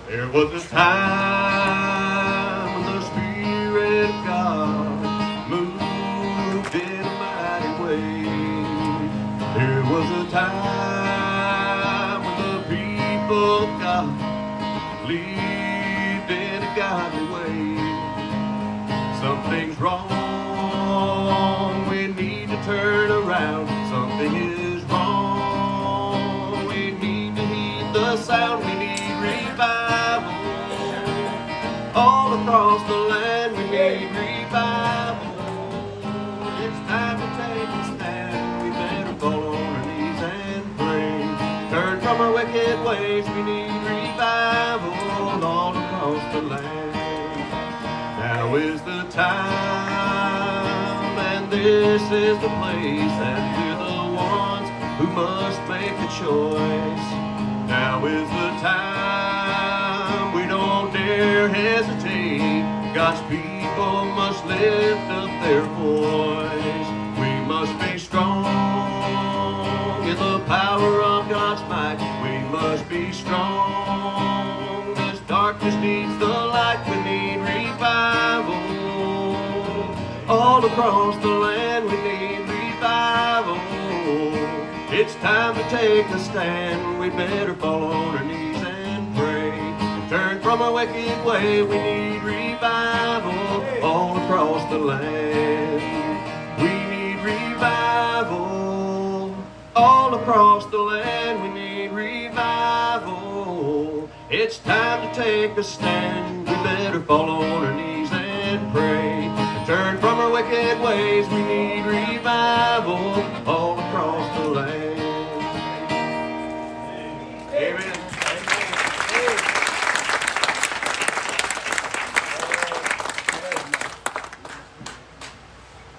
There was a time when the Spirit of God moved in a mighty way. There was a time when the people of God lived in a godly way. Something's wrong, we need to turn around. Something is wrong, we need to heed the sound. We need revival. All across the land we need revival. It's time to take a stand. We better fall on our knees and pray. Turn from our wicked ways. We need revival all across the land. Now is the time, and this is the place, and we're the ones who must make the choice. Now is the time, we don't dare hesitate. God's people must lift up their voice. We must be strong in the power of God's might. We must be strong. This darkness needs the light. We need revival. All across the land we need revival. It's time to take a stand. We better fall on our knees and pray. Turn from our wicked way. We need revival all across the land. We need revival all across the land. We need revival. It's time to take a stand. We better fall on our knees and pray. Turn from our wicked ways. We need revival all across the land. Amen.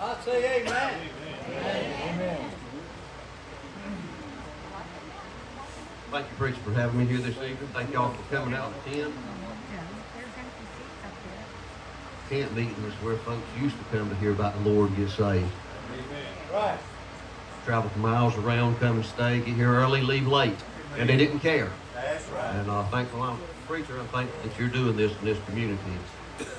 I'll say amen. Amen. Thank you, preacher, for having me here this evening. Thank y'all for coming out to 10. Camp meeting is where folks used to come to hear about the Lord get saved. Amen. Right. Travel for miles around, come and stay, get here early, leave late. And they didn't care. That's right. And thankful I'm a preacher. I'm thankful that you're doing this in this community.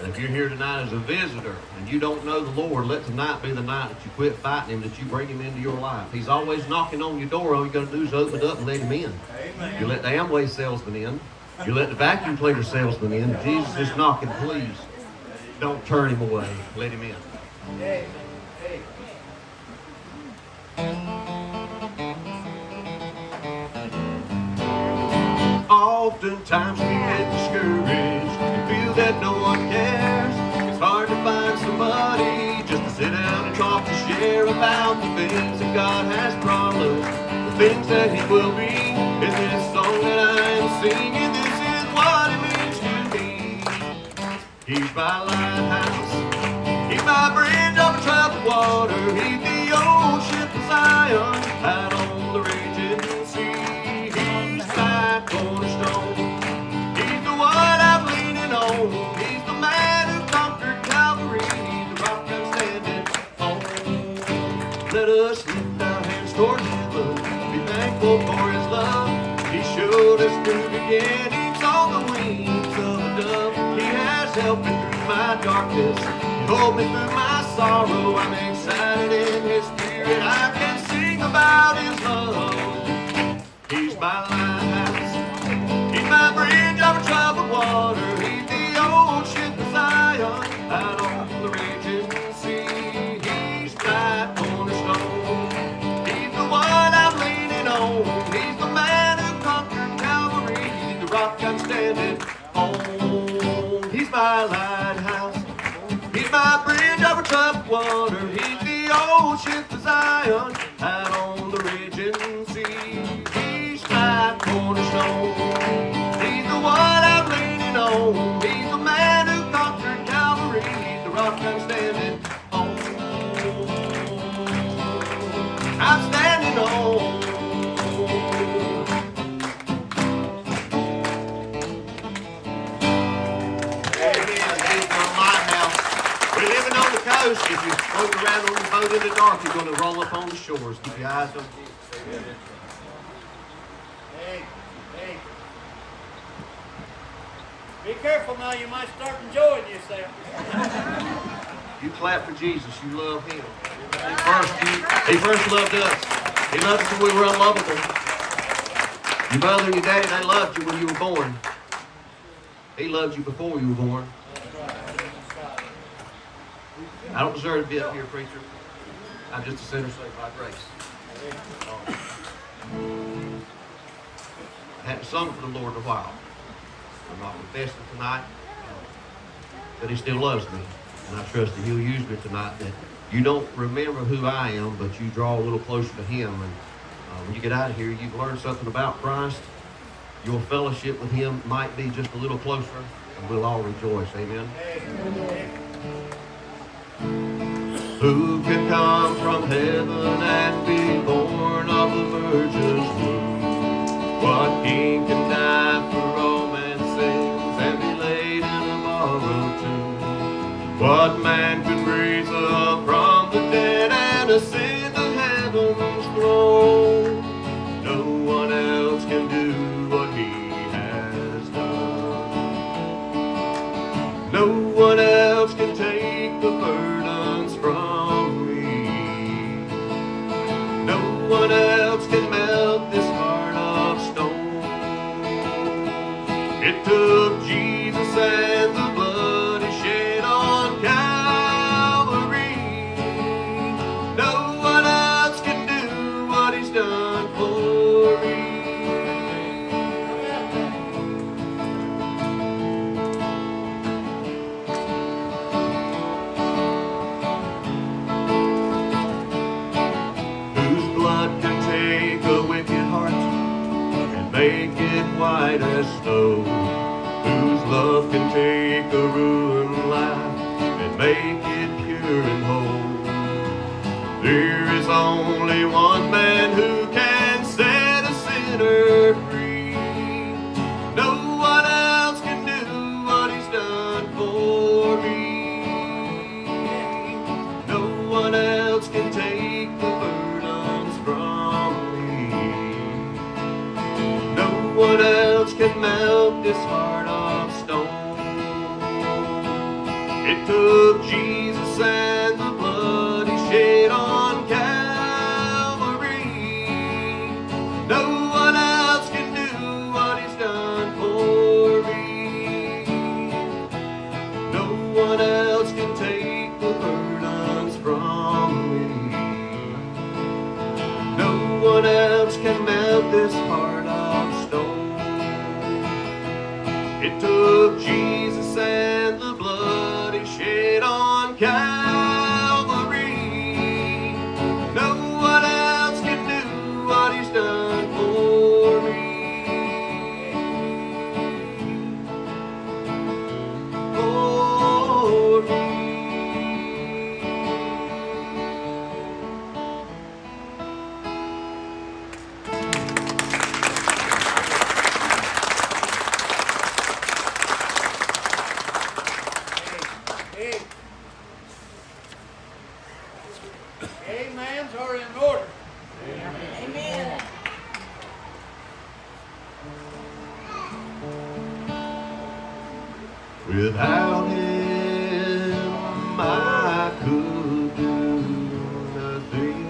And if you're here tonight as a visitor and you don't know the Lord, let tonight be the night that you quit fighting Him, that you bring Him into your life. He's always knocking on your door. All you got to do is open it up and let Him in. Amen. You let the Amway salesman in. You let the vacuum cleaner salesman in. Jesus is knocking, please. Don't turn Him away. Let Him in. Amen. Oftentimes we get discouraged and feel that no one cares. It's hard to find somebody just to sit down and talk and share about the things that God has promised, the things that He will be. Is this song that I am singing? This is what it means to me. He's my lighthouse. He's my bridge over troubled water. He's the old ship of Zion out on the raging sea. He's my cornerstone. He's the one I'm leaning on. He's the man who conquered Calvary, the rock I'm standing on. Let us lift our hands toward heaven, be thankful for His love. He showed us new beginnings on the wings of a dove. He has helped me through my darkness. He hold me through my sorrow. I'm excited in His Spirit. I can sing about His love. He's my lighthouse. He's my bridge over troubled water. He's the old ship of Zion out on the raging sea. He's my cornerstone. He's the one I'm leaning on. He's the man who conquered Calvary, the rock I'm standing on. He's my lighthouse. He's my bridge over troubled water. He's the old ship of Zion out on the raging sea. He's my cornerstone. He's the one I'm leaning on. He's the man who conquered Calvary, the rock I'm standing on. I'm standing on. Coast, if you float around on the boat in the dark, you're going to roll up on the shores. Keep your eyes on Jesus. Hey, hey. Be careful now, you might start enjoying yourself. You clap for Jesus. You love Him. He first loved us. He loved us when we were unlovable. Your mother and your daddy, they loved you when you were born. He loved you before you were born. I don't deserve to be up here, preacher. I'm just a sinner saved by grace. I hadn't sung for the Lord in a while. I'm not confessing tonight, but He still loves me. And I trust that He'll use me tonight, that you don't remember who I am, but you draw a little closer to Him. And when you get out of here, you've learned something about Christ. Your fellowship with Him might be just a little closer, and we'll all rejoice. Amen. Who can come from heaven and be born of the Virgin's womb? What king can die for all man's sins and be laid in a borrowed tomb? What man can raise up from the dead and ascend to heaven's throne? No one else can do what He has done. No one else can take the burdens from me. No one else can melt this heart of stone. It took Jesus and the blood He shed on Calvary. No one else can do what He's done for me. Whose blood can take a wicked heart and make it white as snow? Whose love can take a ruined life and make it pure and whole? There is only one man who can set a sinner free. No one else can do what He's done for me. No one else can take the burdens from me. No one else can melt this heart of stone. It took Jesus and the blood He shed on Calvary. No one else can do what He's done for me. No one else can take the burdens from me. No one else can melt this heart of stone. It took Jesus and the blood He shed on Calvary. No one else can do what He's done for me. For me. Amens are in order. Amen. Without Him, I could do nothing.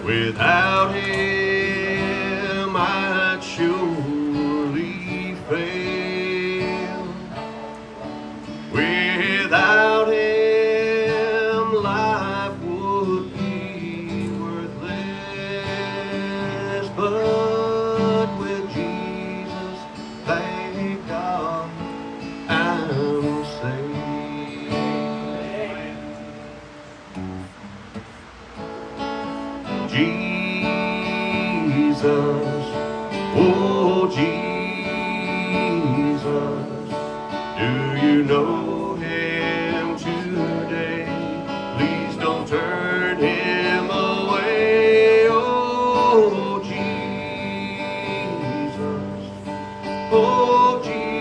Without Him, I'd surely fail. Without Him, life would be worthless. But with Jesus, thank God, I'm saved. Jesus, oh Jesus, do you know Him today? Please don't turn Him away. Oh Jesus, oh Jesus.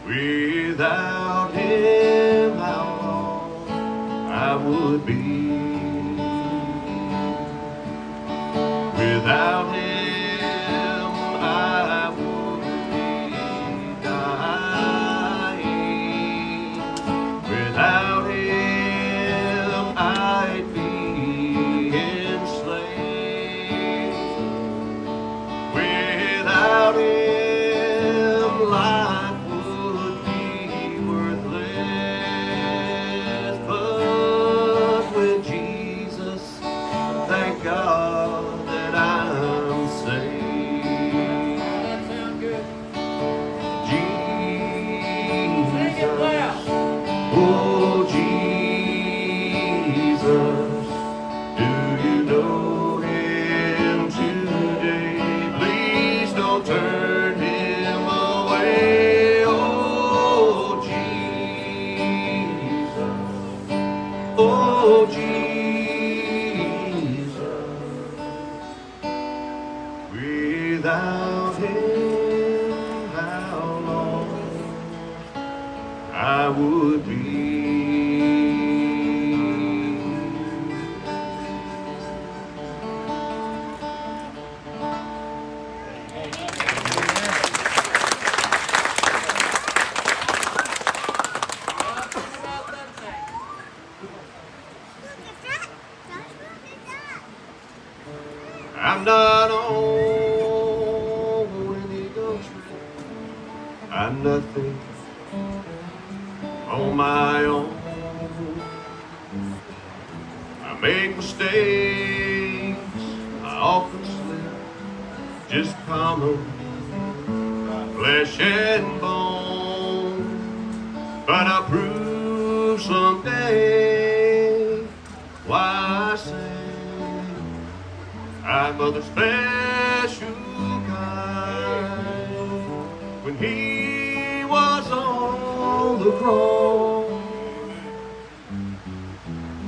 Without Him, how lost I would be. Without him, I would be dying. Without him, I'd be enslaved. Without him, life would be worthless. But with Jesus, thank God that I'm saved. That sounds good. Jesus, Sing it loud. oh Jesus, do you know him today? Please don't turn him away. Oh Jesus, oh Jesus, without him, how long I would be. Now, think about that thing. I'm not on an eagle trip. I'm nothing on my own. I make mistakes, I often slip, just common flesh and bone. But I'll prove someday why I say I'm of the special kind. When he was on the cross,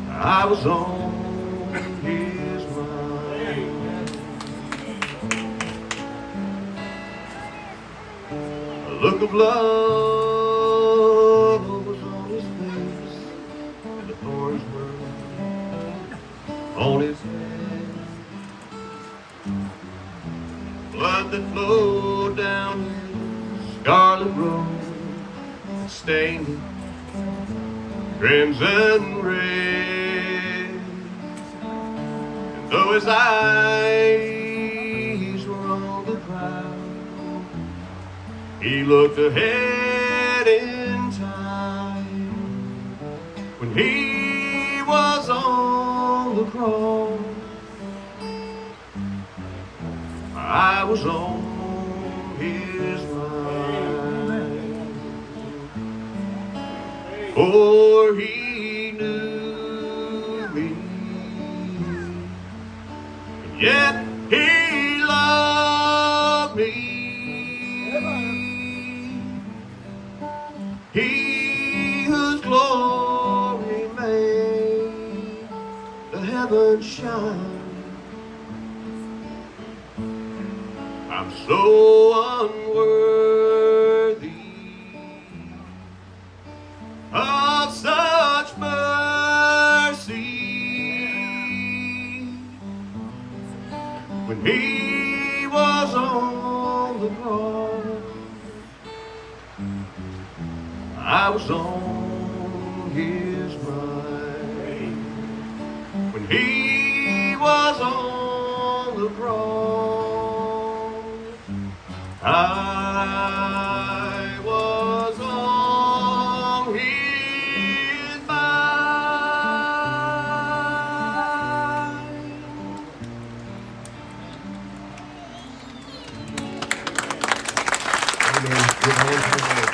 I was on his mind. A look of love was on his face, and the thorns were on his head. Blood that flowed down his scarlet robe, stained it crimson red. And though his eyes were on the crowd, he looked ahead in time. When he was on the cross, I was on his mind. For he knew me, and yet he loved me. He whose glory made the heavens shine. I'm so unworthy of such mercy. When he was on the cross, I was on his mind. When he was on the cross, I was on his mind. Amen. Good hand to the Lord.